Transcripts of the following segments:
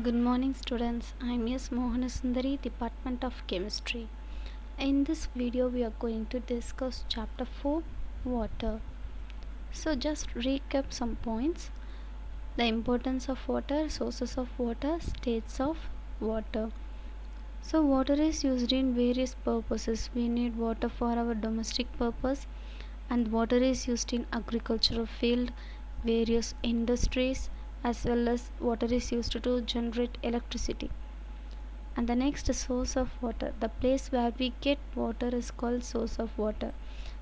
Good morning, students. I am S. Mohanasundari, Department of Chemistry. In this video, we are going to discuss Chapter 4 Water. So, just recap some points: the importance of water, sources of water, states of water. So, water is used in various purposes. We need water for our domestic purpose, and water is used in agricultural field, various industries, as well as water is used to generate electricity. And the next, source of water, the place where we get water is called source of water.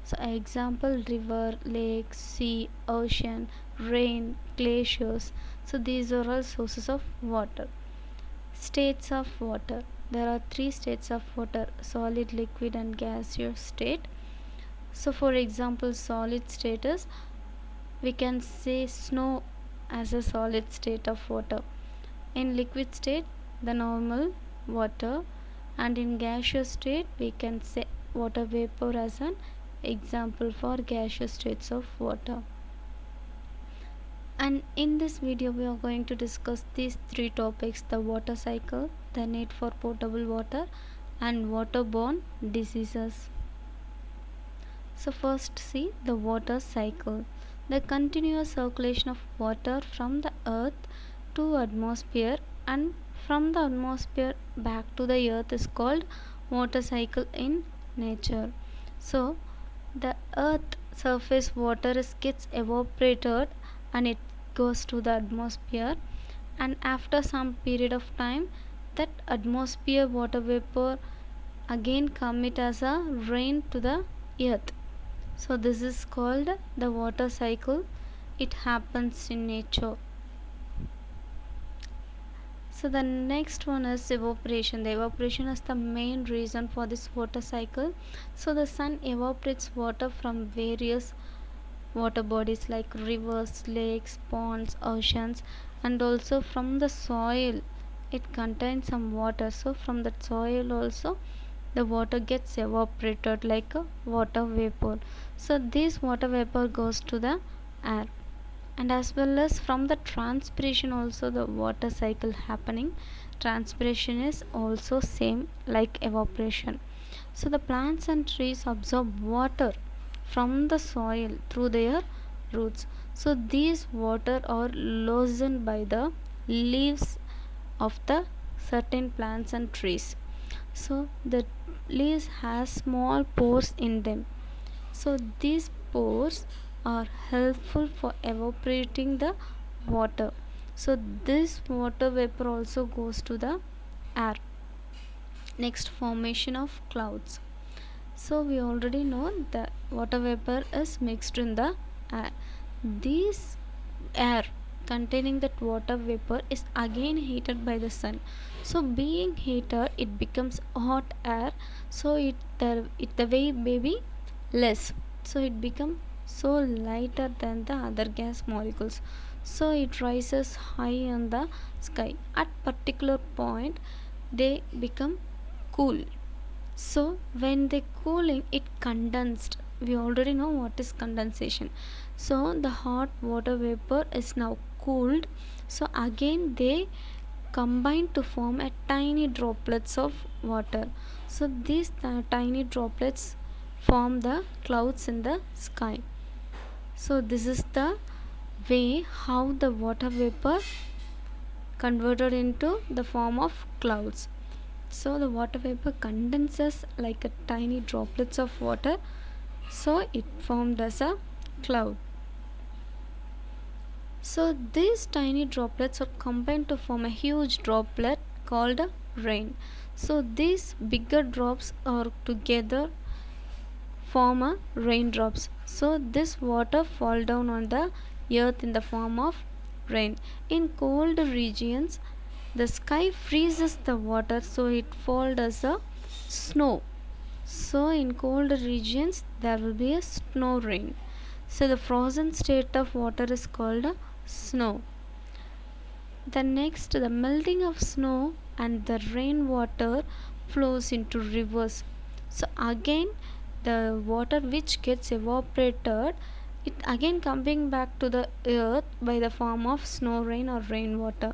So example, river, lake, sea, ocean, rain, glaciers. So these are all sources of water. States of water, there are three states of water: solid, liquid and gaseous state. So for example, solid state is, we can say snow as a solid state of water. In liquid state, the normal water, and in gaseous state we can say water vapor as an example for gaseous states of water. And in this video we are going to discuss these three topics: the water cycle, the need for potable water, and waterborne diseases. So first, see the water cycle. The continuous circulation of water from the earth to atmosphere and from the atmosphere back to the earth is called water cycle in nature. So the earth surface water gets evaporated and it goes to the atmosphere, and after some period of time that atmosphere water vapor again commit as a rain to the earth. So this is called the water cycle. It happens in nature. So the next one is evaporation. The evaporation is the main reason for this water cycle. So the sun evaporates water from various water bodies like rivers, lakes, ponds, oceans, and also from the soil. It contains some water. So from the soil also the water gets evaporated like a water vapor. So this water vapor goes to the air, and as well as from the transpiration also the water cycle happening. Transpiration is also same like evaporation. So the plants and trees absorb water from the soil through their roots. So these water are loosened by the leaves of the certain plants and trees. So the leaves has small pores in them. So these pores are helpful for evaporating the water. So this water vapor also goes to the air. Next, formation of clouds. So we already know that water vapor is mixed in the air. This air containing that water vapor is again heated by the sun. So being heated, it becomes hot air. So the weight may be less. So it becomes so lighter than the other gas molecules. So it rises high in the sky. At particular point, they become cool. So when they cooling, it condensed. We already know what is condensation. So the hot water vapor is now cooled. So again they combine to form a tiny droplets of water. So these tiny droplets form the clouds in the sky. So this is the way how the water vapor converted into the form of clouds. So the water vapor condenses like a tiny droplets of water, so it formed as a cloud. So these tiny droplets are combined to form a huge droplet called a rain. So these bigger drops are together form a raindrops. So this water fall down on the earth in the form of rain. In cold regions, the sky freezes the water, so it falls as a snow. So in cold regions there will be a snow rain. So the frozen state of water is called a snow. The next, the melting of snow and the rainwater flows into rivers. So again the water which gets evaporated, it again coming back to the earth by the form of snow rain or rainwater.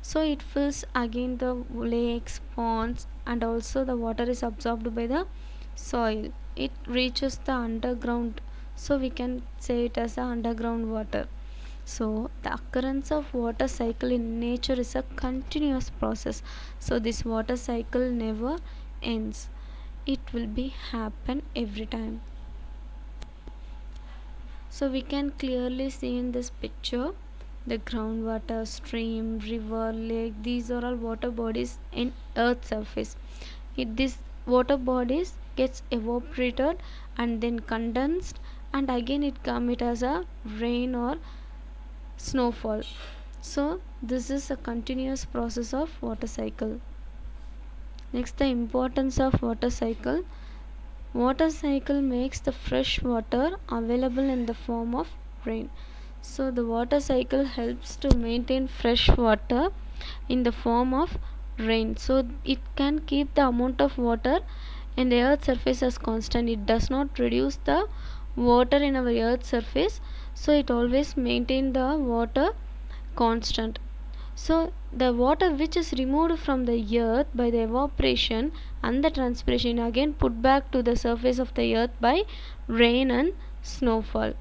So it fills again the lakes, ponds, and also the water is absorbed by the soil. It reaches the underground, so we can say it as a underground water. So the occurrence of water cycle in nature is a continuous process. So this water cycle never ends. It will be happen every time. So we can clearly see in this picture the groundwater, stream, river, lake, these are all water bodies in earth surface. These water bodies gets evaporated and then condensed, and again it come as a rain or snowfall. So this is a continuous process of water cycle. Next, the importance of water cycle. Water cycle makes the fresh water available in the form of rain. So the water cycle helps to maintain fresh water in the form of rain. So it can keep the amount of water in the earth surface as constant. It does not reduce the water in our earth surface. So it always maintain the water constant. So the water which is removed from the earth by the evaporation and the transpiration again put back to the surface of the earth by rain and snowfall.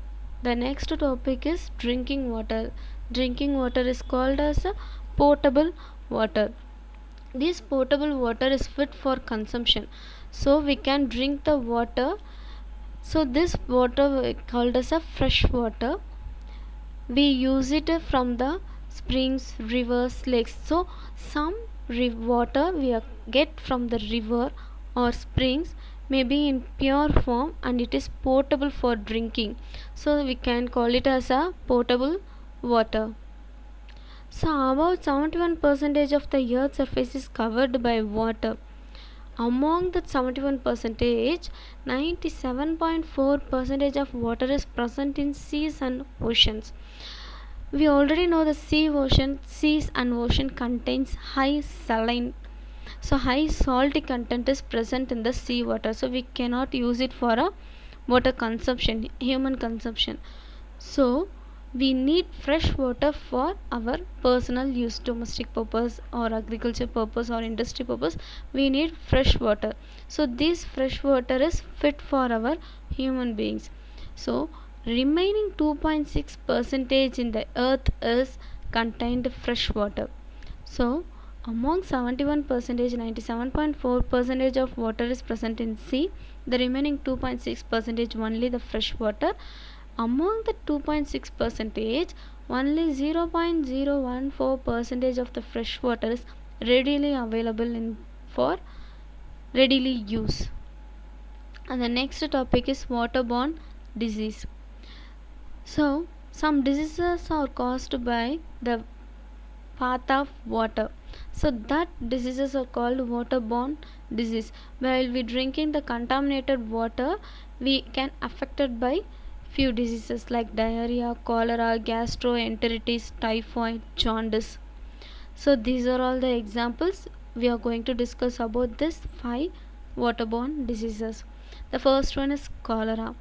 The next topic is drinking water. Drinking water is called as a potable water. This potable water is fit for consumption. So we can drink the water. So this water called as a fresh water. We use it from the springs, rivers, lakes. So some water we get from the river or springs may be in pure form and it is potable for drinking. So we can call it as a potable water. So about 71% of the earth's surface is covered by water. Among that 71%, 97.4% of water is present in seas and oceans. We already know the seas and ocean contains high saline. So high salty content is present in the sea water. So we cannot use it for a water consumption, human consumption. So we need fresh water for our personal use, domestic purpose or agriculture purpose or industry purpose. We need fresh water. So this fresh water is fit for our human beings. So remaining 2.6 percentage in the earth is contained fresh water. So among 71 percentage, 97.4 percentage of water is present in sea. The remaining 2.6 percentage only the fresh water. Among the 2.6 percentage, only 0.014 percentage of the fresh water is readily available for readily use. And the next topic is waterborne disease. So some diseases are caused by the path of water. So that diseases are called waterborne disease. While we drinking the contaminated water, we can affected by few diseases like diarrhea, cholera, gastroenteritis, typhoid, jaundice. So these are all the examples. We are going to discuss about this 5 waterborne diseases. The first one is cholera.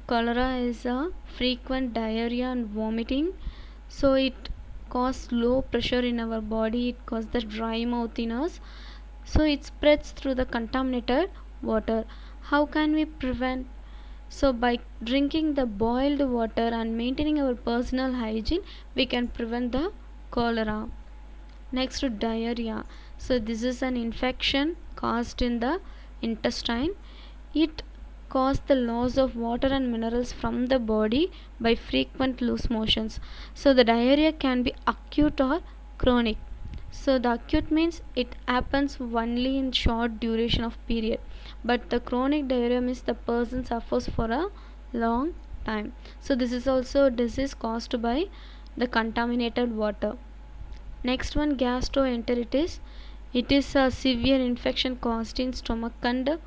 Cholera is a frequent diarrhea and vomiting. So it causes low pressure in our body. It causes the dry mouth in us. So it spreads through the contaminated water. How can we prevent? So by drinking the boiled water and maintaining our personal hygiene, we can prevent the cholera. Next, diarrhea. So this is an infection caused in the intestine. It causes the loss of water and minerals from the body by frequent loose motions. So the diarrhea can be acute or chronic. So the acute means it happens only in short duration of period, but the chronic diarrhea means the person suffers for a long time. So this is also a disease caused by the contaminated water. Next one, gastroenteritis. It is a severe infection caused in stomach and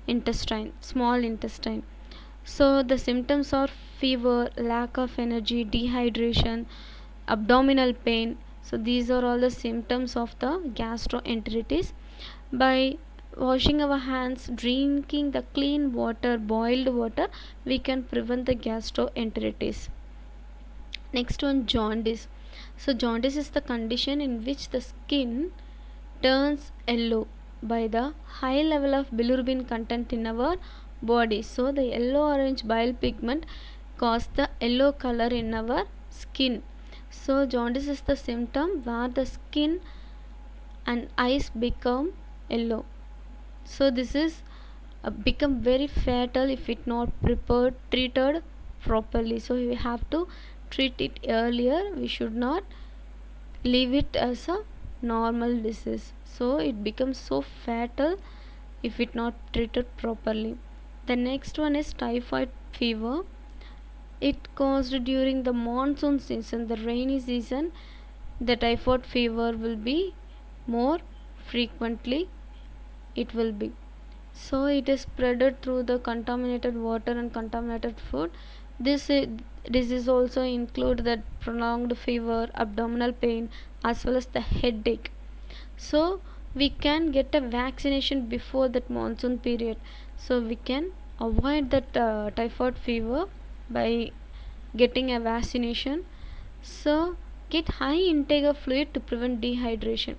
intestine, small intestine. So the symptoms are fever, lack of energy, dehydration, abdominal pain. So these are all the symptoms of the gastroenteritis. By washing our hands, drinking the clean water, boiled water, we can prevent the gastroenteritis. Next one, jaundice. So jaundice is the condition in which the skin turns yellow by the high level of bilirubin content in our body. So the yellow orange bile pigment cause the yellow color in our skin. So jaundice is the symptom where the skin and eyes become yellow. So this is become very fatal if it not treated properly. So we have to treat it earlier. We should not leave it as a normal disease. So it becomes so fatal if it not treated properly. The next one is typhoid fever. It caused during the monsoon season, the rainy season. The typhoid fever will be more frequently. It will be. So it is spread through the contaminated water and contaminated food. Disease also include that prolonged fever, abdominal pain, as well as the headache. So we can get a vaccination before that monsoon period. So we can avoid that typhoid fever by getting a vaccination. So get high intake of fluid to prevent dehydration.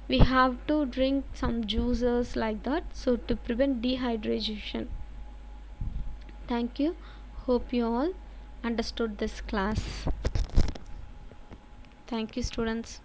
We have to drink some juices like that, so to prevent dehydration. Thank you. Hope you all understood this class. Thank you, students.